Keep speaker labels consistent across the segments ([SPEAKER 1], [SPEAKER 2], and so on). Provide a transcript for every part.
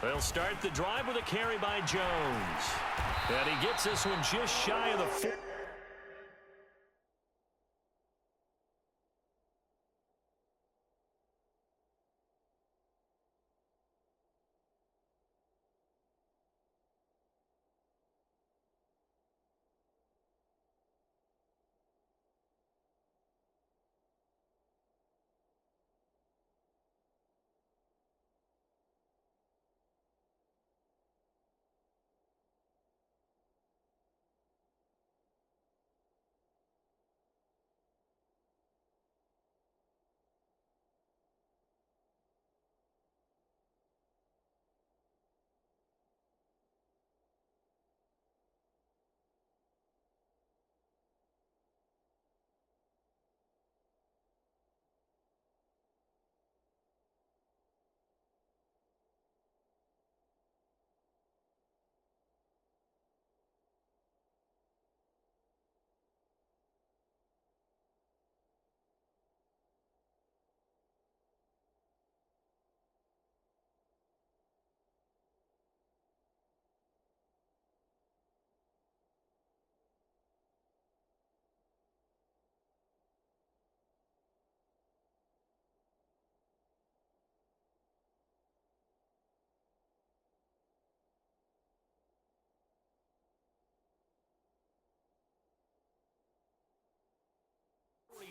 [SPEAKER 1] They'll start the drive with a carry by Jones. And he gets this one just shy of the 4.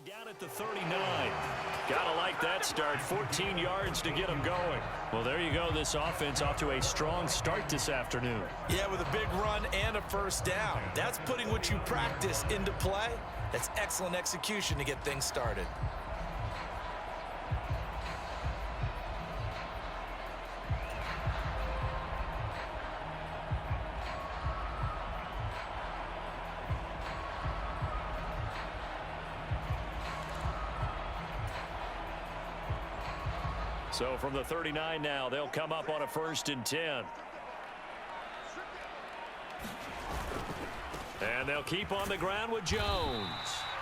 [SPEAKER 1] Down at the 39. Gotta like that start. 14 yards to get them going. Well, there you go. This offense off to a strong start this afternoon.
[SPEAKER 2] Yeah, with a big run and a first down. That's putting what you practice into play. That's excellent execution to get things started.
[SPEAKER 1] So from the 39 now, they'll come up on a 1st and 10. And they'll keep on the ground with Jones.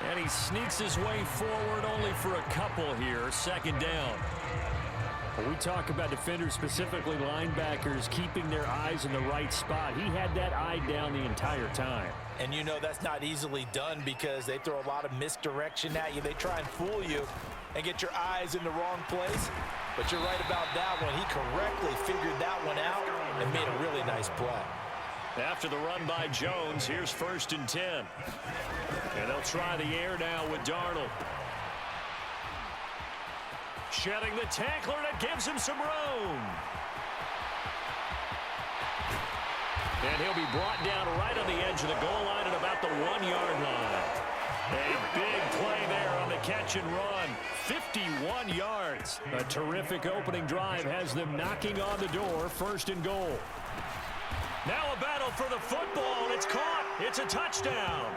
[SPEAKER 1] And he sneaks his way forward only for a couple here. 2nd down. When we talk about defenders, specifically linebackers, keeping their eyes in the right spot, he had that eye down the entire time.
[SPEAKER 2] And you know that's not easily done because they throw a lot of misdirection at you. They try and fool you and get your eyes in the wrong place. But you're right about that one. He correctly figured that one out and made a really nice play.
[SPEAKER 1] After the run by Jones, here's 1st and 10. And they'll try the air now with Darnold. Shedding the tackler, and it gives him some room. And he'll be brought down right on the edge of the goal line at about the 1-yard line. A big play there on the catch and run. 51 yards. A terrific opening drive has them knocking on the door. 1st and goal. Now a battle for the football, and it's caught. It's a touchdown.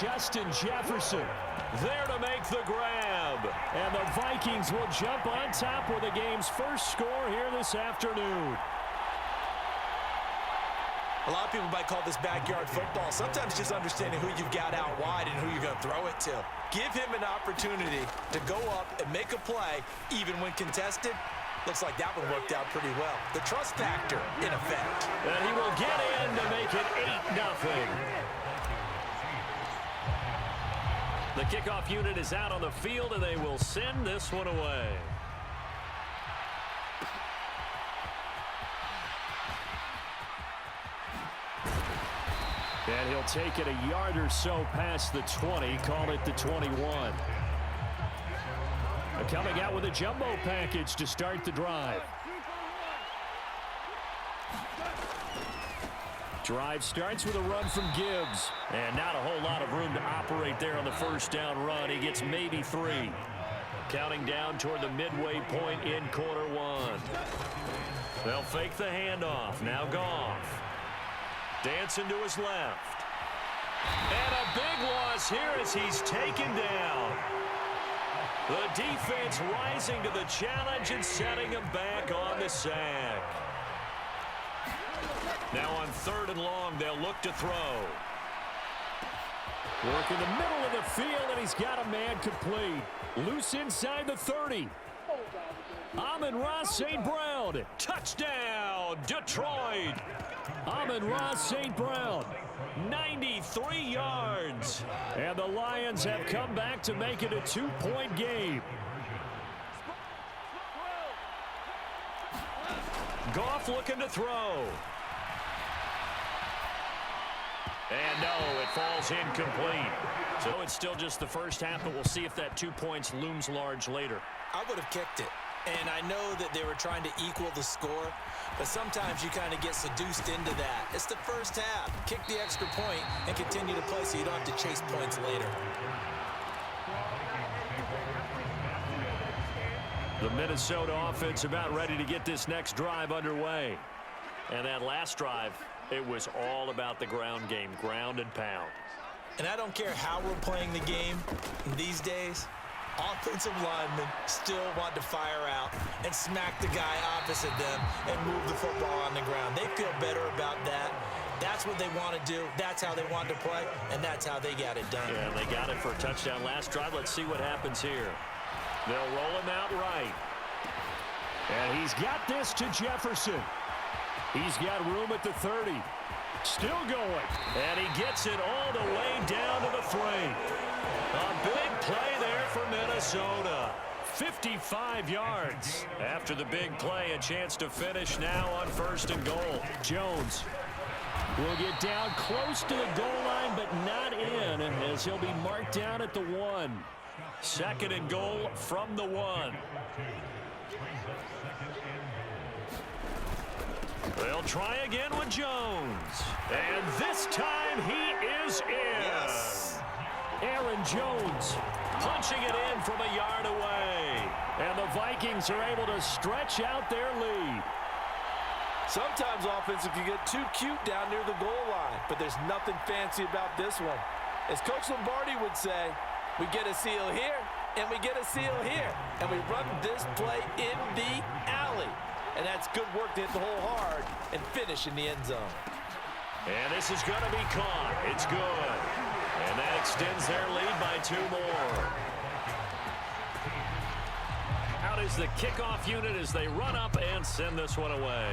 [SPEAKER 1] Justin Jefferson there to make the grab. And the Vikings will jump on top with the game's first score here this afternoon.
[SPEAKER 2] A lot of people might call this backyard football. Sometimes just understanding who you've got out wide and who you're going to throw it to. Give him an opportunity to go up and make a play, even when contested. Looks like that one worked out pretty well. The trust factor in effect.
[SPEAKER 1] And he will get in to make it 8-0. The kickoff unit is out on the field, and they will send this one away. And he'll take it a yard or so past the 20, call it the 21. Coming out with a jumbo package to start the drive. Drive starts with a run from Gibbs. And not a whole lot of room to operate there on the 1st down run. He gets maybe 3. Counting down toward the midway point in quarter 1. They'll fake the handoff. Now Goff. Dancing to his left. And a big loss here as he's taken down. The defense rising to the challenge and setting him back on the sack. Now on 3rd and long, they'll look to throw. Work in the middle of the field, and he's got a man complete. Loose inside the 30. Amon-Ra St. Brown. Touchdown, Detroit. Amon-Ra St. Brown, 93 yards. And the Lions have come back to make it a 2-point game. Goff looking to throw. And no, it falls incomplete. So it's still just the first half, but we'll see if that 2 points looms large later.
[SPEAKER 2] I would have kicked it. And I know that they were trying to equal the score, but sometimes you kind of get seduced into that. It's the first half. Kick the extra point and continue to play so you don't have to chase points later.
[SPEAKER 1] The Minnesota offense about ready to get this next drive underway. And that last drive, it was all about the ground game, ground and pound.
[SPEAKER 2] And I don't care how we're playing the game these days, offensive linemen still want to fire out and smack the guy opposite them and move the football on the ground. They feel better about that. That's what they want to do. That's how they want to play, and that's how they got it done.
[SPEAKER 1] Yeah, they got it for a touchdown last drive. Let's see what happens here. They'll roll him out right. And he's got this to Jefferson. He's got room at the 30. Still going. And he gets it all the way down to the 3. A big play there for Minnesota. 55 yards. After the big play, a chance to finish now on 1st and goal. Jones will get down close to the goal line, but not in, as he'll be marked down at the 1. 2nd and goal from the 1. They'll try again with Jones. And this time he is in.
[SPEAKER 2] Yes.
[SPEAKER 1] Aaron Jones punching it in from a yard away. And the Vikings are able to stretch out their lead.
[SPEAKER 3] Sometimes offenses can get too cute down near the goal line, but there's nothing fancy about this one. As Coach Lombardi would say, we get a seal here, and we get a seal here, and we run this play in the alley. And that's good work to hit the hole hard and finish in the end zone.
[SPEAKER 1] And this is going to be caught. It's good. And that extends their lead by 2 more. Out is the kickoff unit as they run up and send this one away.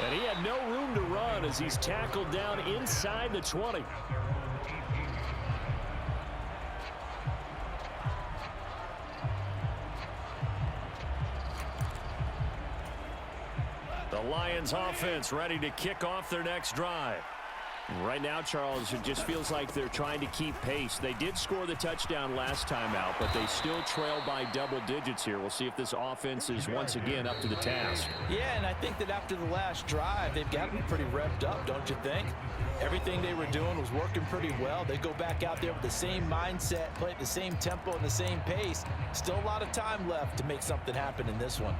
[SPEAKER 1] And he had no room to run as he's tackled down inside the 20. The Lions offense ready to kick off their next drive. Right now, Charles, it just feels like they're trying to keep pace. They did score the touchdown last time out, but they still trail by double digits here. We'll see if this offense is once again up to the task.
[SPEAKER 2] Yeah, and I think that after the last drive, they've got to be pretty revved up, don't you think? Everything they were doing was working pretty well. They go back out there with the same mindset, play at the same tempo and the same pace. Still a lot of time left to make something happen in this one.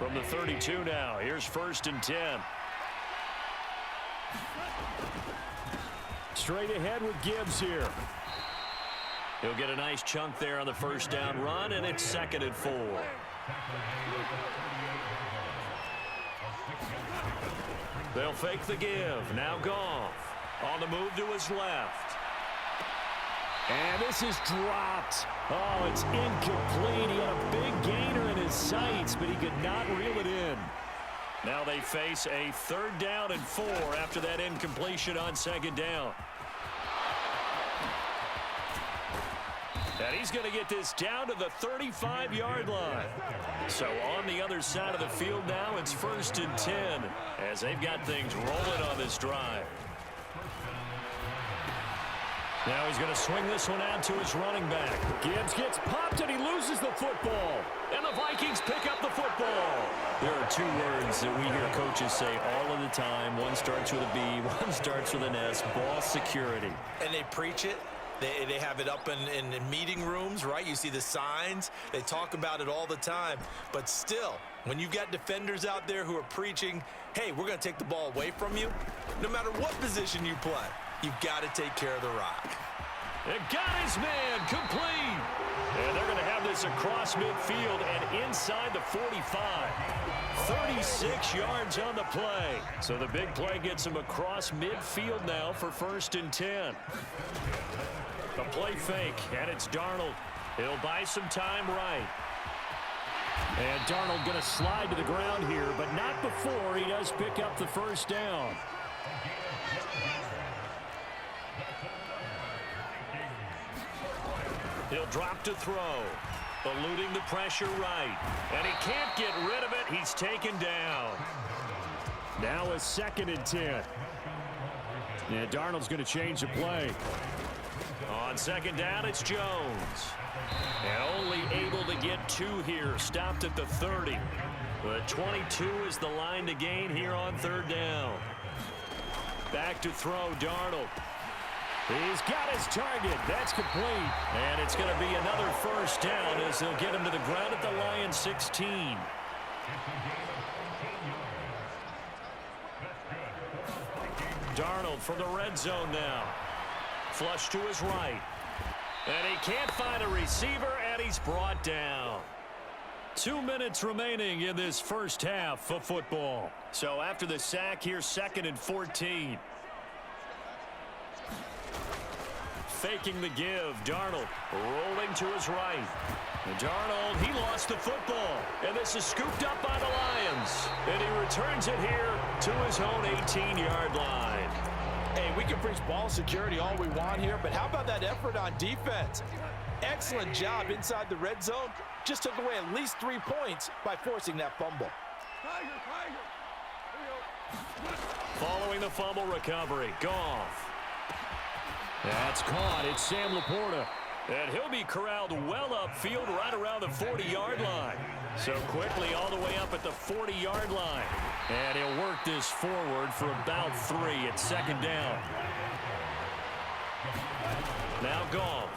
[SPEAKER 1] From the 32 now, here's 1st and 10. Straight ahead with Gibbs here. He'll get a nice chunk there on the 1st down run, and it's 2nd and 4. They'll fake the give. Now Goff on the move to his left. And this is dropped. Oh, it's incomplete. He had a big gainer in his sights, but he could not reel it in. Now they face a 3rd down and 4 after that incompletion on 2nd down. And he's going to get this down to the 35-yard line. So on the other side of the field now, it's 1st and 10 as they've got things rolling on this drive. Now he's going to swing this one out to his running back. Gibbs gets popped and he loses the football. And the Vikings pick up the football. There are 2 words that we hear coaches say all of the time. One starts with a B, one starts with an S. Ball security.
[SPEAKER 2] And they preach it. They have it up in meeting rooms, right? You see the signs. They talk about it all the time. But still, when you've got defenders out there who are preaching, hey, we're going to take the ball away from you, no matter what position you play, you've got to take care of the rock.
[SPEAKER 1] It got his man complete. And they're going to have this across midfield and inside the 45. 36 yards on the play. So the big play gets him across midfield now for 1st and 10. A play fake, and it's Darnold. He'll buy some time right. And Darnold going to slide to the ground here, but not before he does pick up the first down. He'll drop to throw. Eluding the pressure right. And he can't get rid of it. He's taken down. Now a 2nd and 10. Yeah, Darnold's going to change the play. On 2nd down, it's Jones. And only able to get 2 here. Stopped at the 30. But 22 is the line to gain here on 3rd down. Back to throw, Darnold. He's got his target. That's complete. And it's going to be another first down as they'll get him to the ground at the Lions 16. Darnold from the red zone now. Flush to his right. And he can't find a receiver, and he's brought down. 2 minutes remaining in this first half of football. So after the sack, here's 2nd and 14. Faking the give. Darnold rolling to his right. And Darnold, he lost the football. And this is scooped up by the Lions. And he returns it here to his own 18-yard line.
[SPEAKER 3] Hey, we can preach ball security all we want here, but how about that effort on defense? Excellent job inside the red zone. Just took away at least 3 points by forcing that fumble.
[SPEAKER 1] Following the fumble recovery, Goff. That's caught. It's Sam Laporta. And he'll be corralled well upfield right around the 40-yard line. So quickly all the way up at the 40-yard line. And he'll work this forward for about 3 at 2nd down. Now Goff.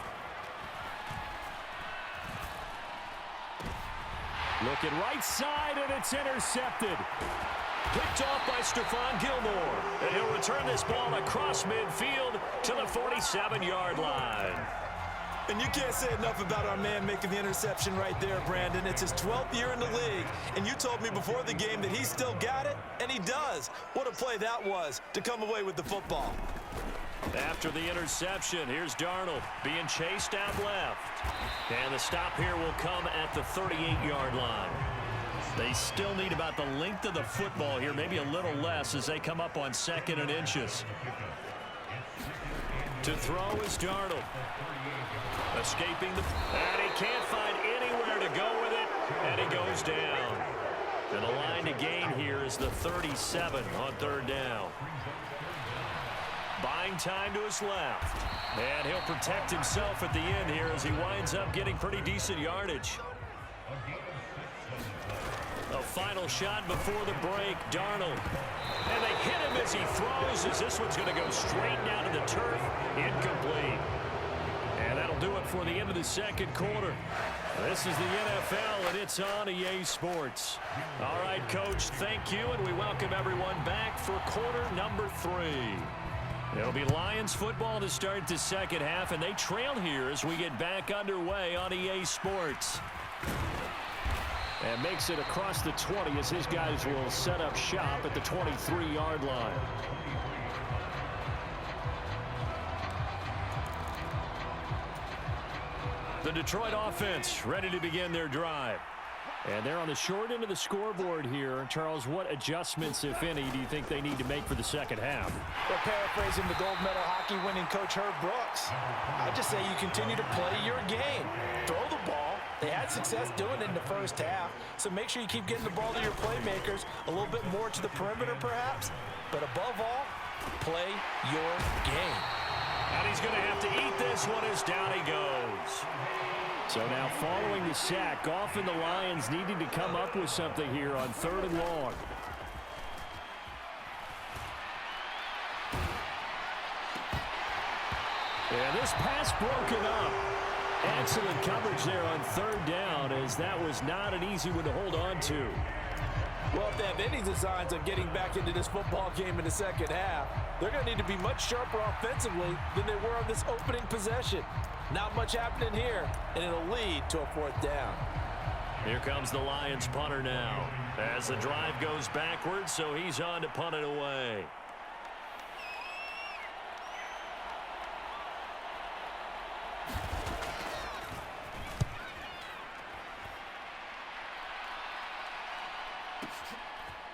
[SPEAKER 1] Looking right side, and it's intercepted. Picked off by Stephon Gilmore. And he'll return this ball across midfield to the 47-yard line.
[SPEAKER 2] And you can't say enough about our man making the interception right there, Brandon. It's his 12th year in the league, and you told me before the game that he still got it, and he does. What a play that was to come away with the football.
[SPEAKER 1] After the interception, here's Darnold being chased out left. And the stop here will come at the 38-yard line. They still need about the length of the football here, maybe a little less as they come up on 2nd and inches. To throw is Darnold. Escaping the... And he can't find anywhere to go with it, and he goes down. And the line to gain here is the 37 on 3rd down. Buying time to his left. And he'll protect himself at the end here as he winds up getting pretty decent yardage. A final shot before the break, Darnold. And they hit him as he throws, as this one's going to go straight down to the turf. Incomplete. And that'll do it for the end of the 2nd quarter. This is the NFL, and it's on EA Sports. All right, Coach, thank you, and we welcome everyone back for quarter number 3. It'll be Lions football to start the 2nd half, and they trail here as we get back underway on EA Sports. And makes it across the 20 as his guys will set up shop at the 23-yard line. The Detroit offense ready to begin their drive. And they're on the short end of the scoreboard here. Charles, what adjustments, if any, do you think they need to make for the 2nd half?
[SPEAKER 3] Well, paraphrasing the gold medal hockey winning coach Herb Brooks, I just say you continue to play your game. Throw the ball. They had success doing it in the first half, so make sure you keep getting the ball to your playmakers, a little bit more to the perimeter perhaps, but above all, play your game.
[SPEAKER 1] And he's going to have to eat this one as down he goes. So now following the sack, Goff and the Lions needing to come up with something here on 3rd and long. And this pass broken up. Excellent coverage there on 3rd down, as that was not an easy one to hold on to.
[SPEAKER 3] Well, if they have any designs of getting back into this football game in the 2nd half, they're going to need to be much sharper offensively than they were on this opening possession. Not much happening here, and it'll lead to a 4th down.
[SPEAKER 1] Here comes the Lions punter now, as the drive goes backwards, so he's on to punt it away.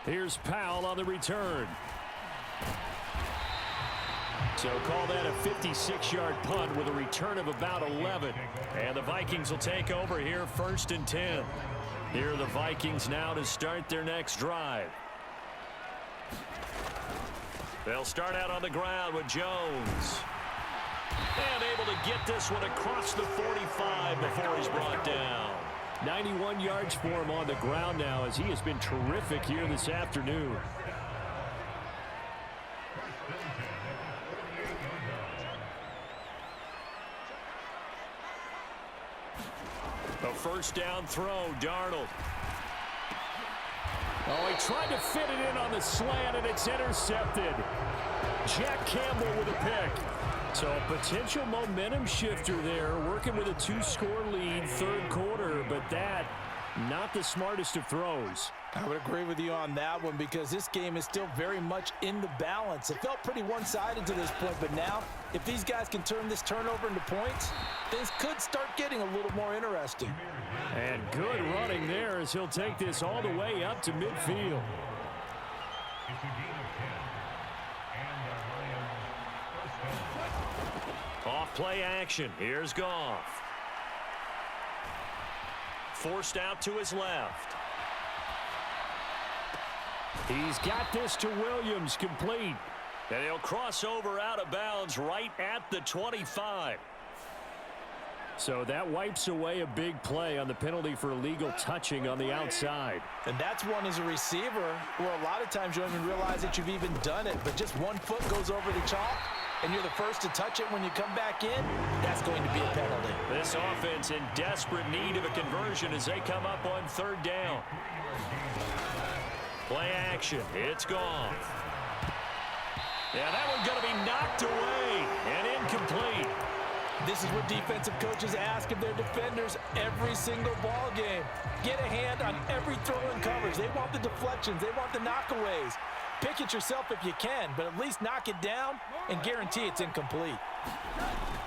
[SPEAKER 1] Here's Powell on the return. So call that a 56-yard punt with a return of about 11. And the Vikings will take over here 1st and 10. Here are the Vikings now to start their next drive. They'll start out on the ground with Jones. And able to get this one across the 45 before he's brought down. 91 yards for him on the ground now as he has been terrific here this afternoon. A first down throw, Darnold. Oh, he tried to fit it in on the slant, and it's intercepted. Jack Campbell with a pick. So a potential momentum shifter there, working with a 2-score lead, 3rd quarter, but that, not the smartest of throws.
[SPEAKER 3] I would agree with you on that one because this game is still very much in the balance. It felt pretty one-sided to this point, but now, if these guys can turn this turnover into points, things could start getting a little more interesting.
[SPEAKER 1] And good running there as he'll take this all the way up to midfield. Off play action. Here's Goff. Forced out to his left. He's got this to Williams, complete. And he'll cross over out of bounds right at the 25. So that wipes away a big play on the penalty for illegal touching on the outside.
[SPEAKER 3] And that's one as a receiver where a lot of times you don't even realize that you've even done it, but just one foot goes over the chalk and you're the first to touch it when you come back in, that's going to be a penalty.
[SPEAKER 1] This offense in desperate need of a conversion as they come up on 3rd down. Play action. It's gone. Yeah, that one's going to be knocked away and incomplete.
[SPEAKER 3] This is what defensive coaches ask of their defenders every single ball game. Get a hand on every throw and coverage. They want the deflections. They want the knockaways. Pick it yourself if you can, but at least knock it down and guarantee it's incomplete.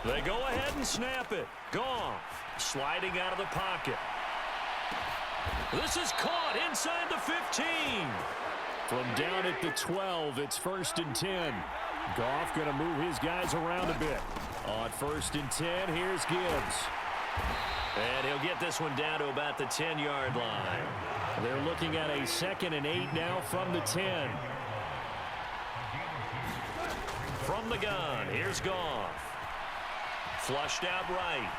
[SPEAKER 1] They go ahead and snap it. Goff sliding out of the pocket. This is caught inside the 15. From down at the 12, it's 1st and 10. Goff going to move his guys around a bit. On 1st and 10, here's Gibbs. And he'll get this one down to about the 10-yard line. They're looking at a 2nd and 8 now from the 10. From the gun, here's Goff. Flushed out right.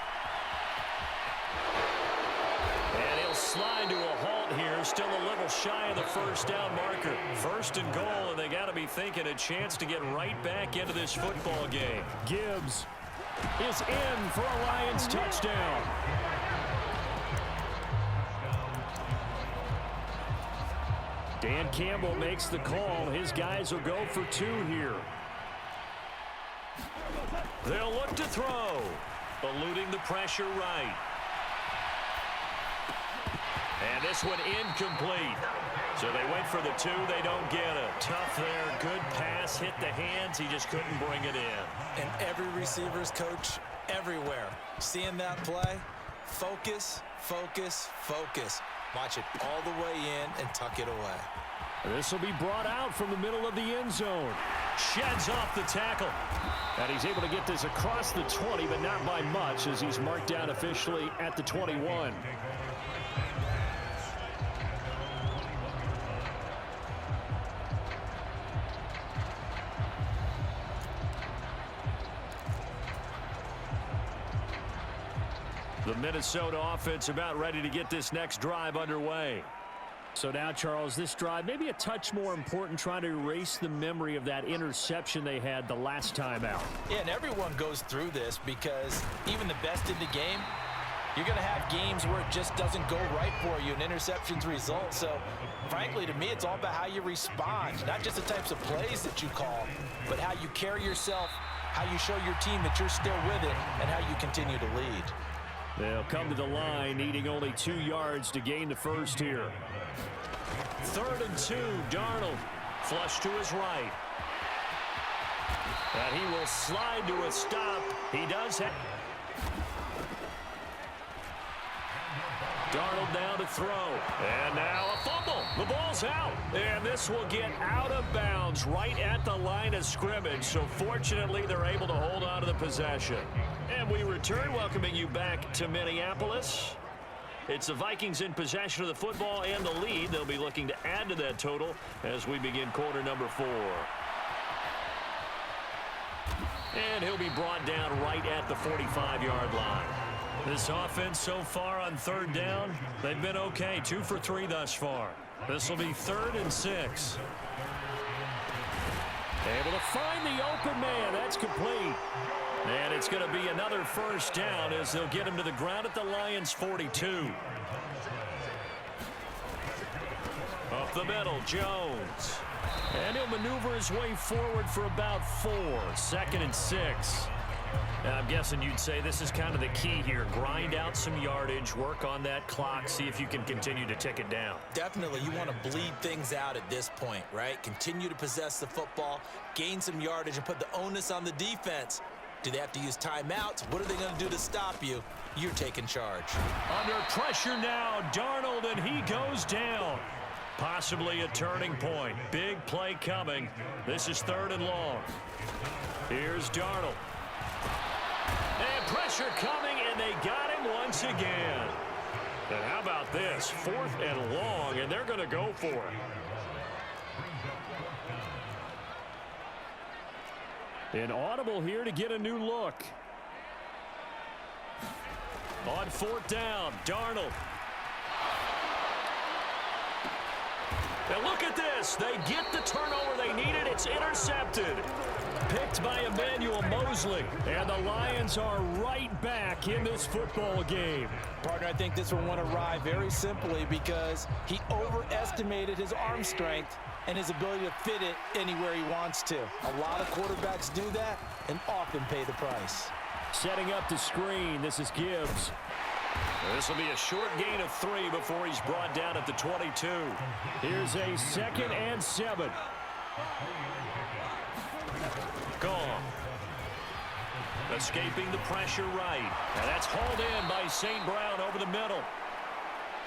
[SPEAKER 1] And he'll slide to a halt here, still a little shy of the 1st down marker. 1st and goal, and they got to be thinking a chance to get right back into this football game. Gibbs is in for a Lions touchdown. Dan Campbell makes the call. His guys will go for 2 here. They'll look to throw. Eluding the pressure right. And this one incomplete. So they went for the 2. They don't get it. Tough there. Good pass. Hit the hands. He just couldn't bring it in.
[SPEAKER 2] And every receiver's coach everywhere. Seeing that play, focus, focus, focus. Watch it all the way in and tuck it away.
[SPEAKER 1] This will be brought out from the middle of the end zone. Sheds off the tackle. And he's able to get this across the 20, but not by much as he's marked down officially at the 21. The Minnesota offense about ready to get this next drive underway. So now, Charles, this drive maybe a touch more important, trying to erase the memory of that interception they had the last time out.
[SPEAKER 3] Yeah, and everyone goes through this because even the best in the game, you're going to have games where it just doesn't go right for you, and interceptions result. So, frankly, to me, it's all about how you respond, not just the types of plays that you call, but how you carry yourself, how you show your team that you're still with it, and how you continue to lead.
[SPEAKER 1] They'll come to the line, needing only 2 yards to gain the first here. 3rd and 2, Darnold. Flush to his right. And he will slide to a stop. He does have... Darnold now to throw. And now a fumble. The ball's out. And this will get out of bounds right at the line of scrimmage. So fortunately, they're able to hold on to the possession. And we return, welcoming you back to Minneapolis. It's the Vikings in possession of the football and the lead. They'll be looking to add to that total as we begin quarter number 4. And he'll be brought down right at the 45-yard line. This offense so far on third down, they've been okay. 2 for 3 thus far. This will be 3rd and 6. Able to find the open man. That's complete. And it's going to be another first down as they'll get him to the ground at the Lions' 42. Up the middle, Jones. And he'll maneuver his way forward for about 4. 2nd and 6. Now, I'm guessing you'd say this is kind of the key here. Grind out some yardage, work on that clock, see if you can continue to tick it down.
[SPEAKER 2] Definitely, you want to bleed things out at this point, right? Continue to possess the football, gain some yardage, and put the onus on the defense. Do they have to use timeouts? What are they going to do to stop you? You're taking charge.
[SPEAKER 1] Under pressure now, Darnold, and he goes down. Possibly a turning point. Big play coming. This is 3rd and long. Here's Darnold. And pressure coming, and they got him once again. And how about this? 4th and long, and they're going to go for it. An audible here to get a new look. On 4th down, Darnold. And look at this. They get the turnover they needed. It's intercepted. Picked by Emmanuel Mosley. And the Lions are right back in this football game.
[SPEAKER 3] Partner, I think this one won awry very simply because he overestimated his arm strength and his ability to fit it anywhere he wants to. A lot of quarterbacks do that and often pay the price.
[SPEAKER 1] Setting up the screen. This is Gibbs. This will be a short gain of 3 before he's brought down at the 22. Here's a 2nd and 7. Gone. Escaping the pressure right. And that's hauled in by St. Brown over the middle.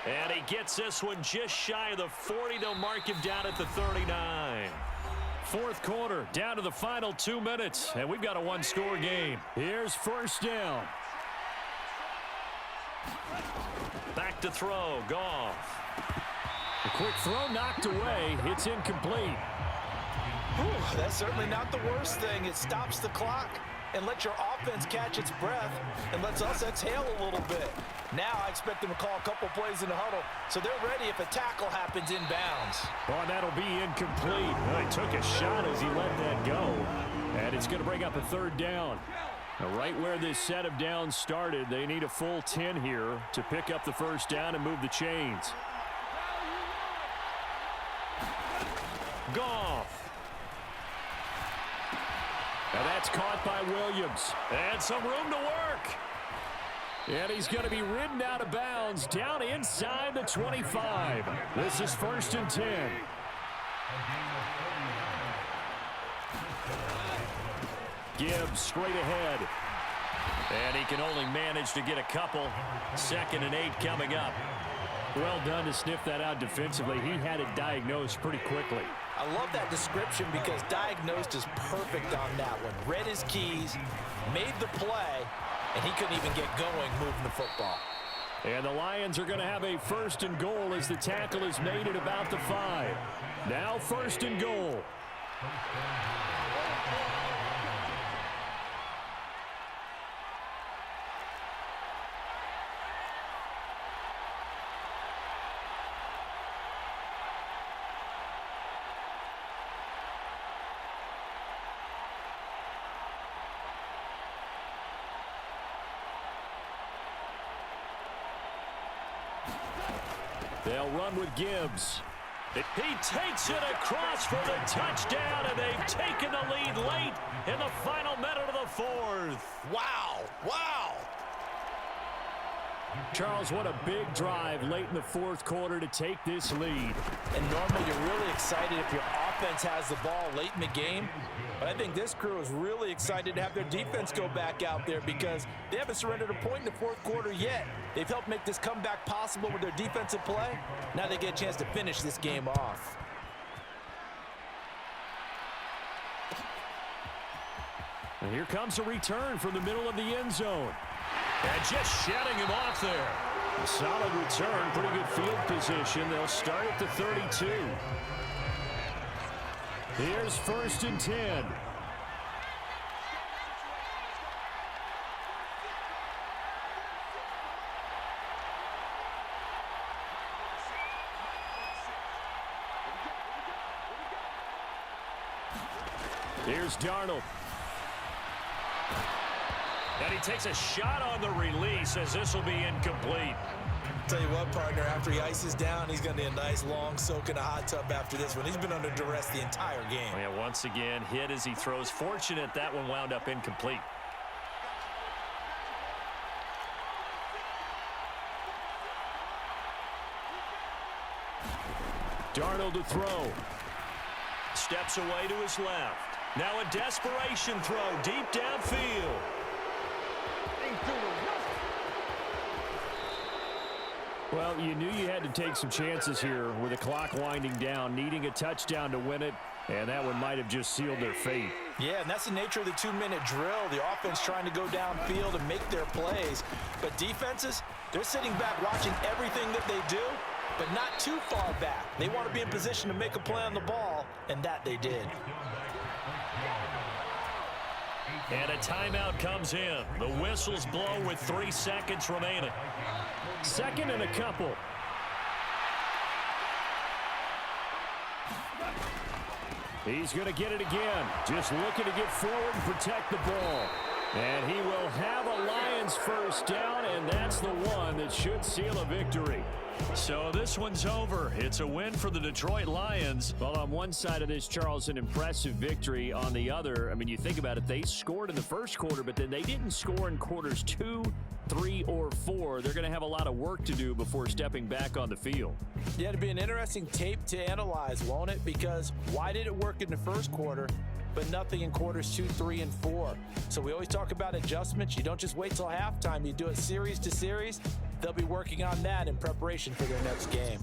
[SPEAKER 1] And he gets this one just shy of the 40. They'll mark him down at the 39. 4th quarter, down to the final 2 minutes. And we've got a one-score game. Here's 1st down. Back to throw, Goff. A quick throw knocked away. It's incomplete.
[SPEAKER 3] Whew, that's certainly not the worst thing. It stops the clock and lets your offense catch its breath and lets us exhale a little bit. Now I expect them to call a couple plays in the huddle so they're ready if a tackle happens inbounds.
[SPEAKER 1] Oh, that'll be incomplete. Well, he took a shot as he let that go. And it's going to bring up a 3rd down. Now, right where this set of downs started, they need a full 10 here to pick up the first down and move the chains. Goff. Now that's caught by Williams. And some room to work. And he's going to be ridden out of bounds down inside the 25. This is 1st and 10. Gibbs straight ahead. And he can only manage to get a couple. 2nd and 8 coming up. Well done to sniff that out defensively. He had it diagnosed pretty quickly.
[SPEAKER 3] I love that description because diagnosed is perfect on that one. Read his keys, made the play, and he couldn't even get going moving the football.
[SPEAKER 1] And the Lions are going to have a 1st and goal as the tackle is made at about the 5. Now 1st and goal. They'll run with Gibbs. He takes it across for the touchdown, and they've taken the lead late in the final minute of the 4th.
[SPEAKER 2] Wow, wow.
[SPEAKER 1] Charles, what a big drive late in the 4th quarter to take this lead.
[SPEAKER 3] And normally you're really excited if your offense has the ball late in the game, but I think this crew is really excited to have their defense go back out there because they haven't surrendered a point in the fourth quarter yet. They've helped make this comeback possible with their defensive play. Now they get a chance to finish this game off.
[SPEAKER 1] And here comes a return from the middle of the end zone. And just shedding him off there. A solid return, pretty good field position. They'll start at the 32. Here's 1st and 10. Here's Darnold. And he takes a shot on the release as this will be incomplete.
[SPEAKER 2] Tell you what, partner, after he ices down, he's going to need a nice long soak in a hot tub after this one. He's been under duress the entire game.
[SPEAKER 1] Oh, yeah, once again, hit as he throws. Fortunate that one wound up incomplete. Darnold to throw. Steps away to his left. Now a desperation throw deep downfield. Well, you knew you had to take some chances here with the clock winding down, needing a touchdown to win it, and that one might have just sealed their fate.
[SPEAKER 3] Yeah, and that's the nature of the 2-minute drill. The offense trying to go downfield and make their plays. But defenses, they're sitting back watching everything that they do, but not too far back. They want to be in position to make a play on the ball, and that they did.
[SPEAKER 1] And a timeout comes in. The whistles blow with 3 seconds remaining. 2nd and a couple. He's going to get it again. Just looking to get forward and protect the ball. And he will have a Lions first down, and that's the one that should seal a victory. So this one's over. It's a win for the Detroit Lions. Well, on one side of this, Charles, an impressive victory. On the other, I mean, you think about it, they scored in the first quarter, but then they didn't score in quarters 2, 3, or 4. They're going to have a lot of work to do before stepping back on the field.
[SPEAKER 3] Yeah, it'll be an interesting tape to analyze, won't it? Because why did it work in the first quarter, but nothing in quarters 2, 3, and 4? So we always talk about adjustments. You don't just wait till halftime. You do it series to series. They'll be working on that in preparation for their next game.